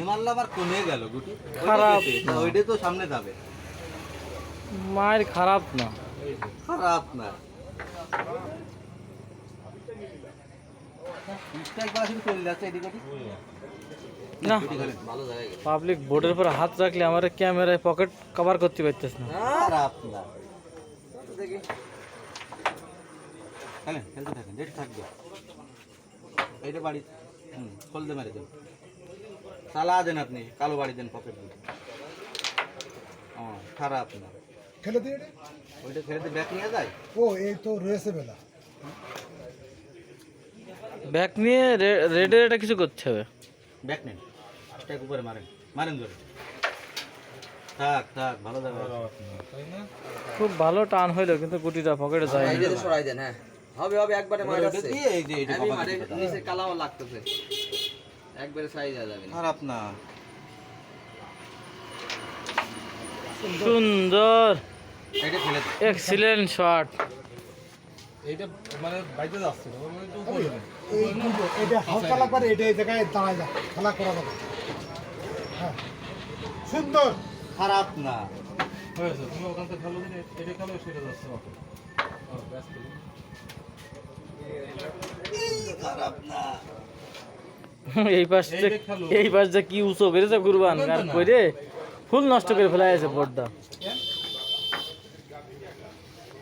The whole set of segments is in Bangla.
মারলাম আর কমে গেল গুটি। খারাপ ওইটাই তো সামনে যাবে। মায়ের খারাপ না, খারাপ না। স্ট্রাইক করা শুরু চলে যাচ্ছে এদিকে ওদিক। না গুটি খেলেন, ভালো জায়গায় গেছে। পাবলিক বোর্ডের পর হাত রাখলে আমার ক্যামেরায় পকেট কভার করতে পারতেছ না। খারাপ না। দেখি খেলেন, খেলতে থাকেন, রেট থাকবে। এইটা বাড়ি খোলতে মেরে দেন, চালা দেন আপনি, কালো বাড়ি দেন পকেট দিয়ে। খারাপ না। খেলে দিয়ে এটা? ওইটা খেলতে ব্যাক নিয়ে যায়। ও এই তো রয়েছে বেলা। ব্যাক নিয়ে রেডের এটা কিছু করতে হবে। ব্যাক নেন, স্ট্রাইক উপরে মারেন, মারেন জোরে। থাক থাক, ভালো যাবে। খুব ভালো টান হইলো কিন্তু গুটিটা পকেটে যায় না। এইটাতে সরাই দেন। হ্যাঁ হবে হবে, একবারে মার ওইটা আছে। দিয়ে এই যে এইটা আমি কভার মারে দিতে দাও। নিচে কালাও লাগতেছে, একবারে সাইজ দেওয়া যাবে না। খারাপ না। সুন্দর, এটা খেলে দেন। Excellent shot. এইটা মানে বাইতে যাচ্ছে না, মানে একটু উপরে নেই। এই কিন্তু এটা হালকা লাগবে, এটা এই জায়গায় দাঁড়ায় যাবে, খেলা করা যাবে। হ্যাঁ সুন্দর। খারাপ না। হয়েছে, তুমি ওখান থেকে খেলো দিলে এটা খেলো, সেটা যাচ্ছে ওকে। ব্যাস খেলো। খারাপ না। এই পাশ যে কি উঁচু বেড়েছে কুরবান আর কইরে ফুল নষ্ট করে ফেলা আছে বোর্ডটা।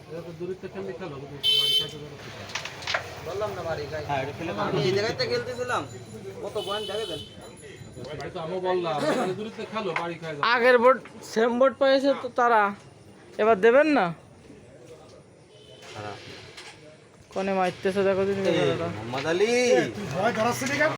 এটা তো দূরত্বে খেললে খেলো, কিন্তু বাড়ি খাইতে যাবে না। বললাম না বাড়ি খাই। হ্যাঁ, এটা খেলে আমি এই জায়গাতে খেলতেছিলাম, কত পয়েন্ট দেখে দেন। এটা তো আমিও বললাম, বাড়ি দূরত্বে খেলো, বাড়ি খাই যাবে। আগের বোর্ড সেম বোর্ড পাইছে তো তারা, এবার দেবেন না? খারাপ। কোনে মারতেছে দেখো দিন। মোহাম্মদ আলী তুই ভয় ধরাচ্ছিলি কেন?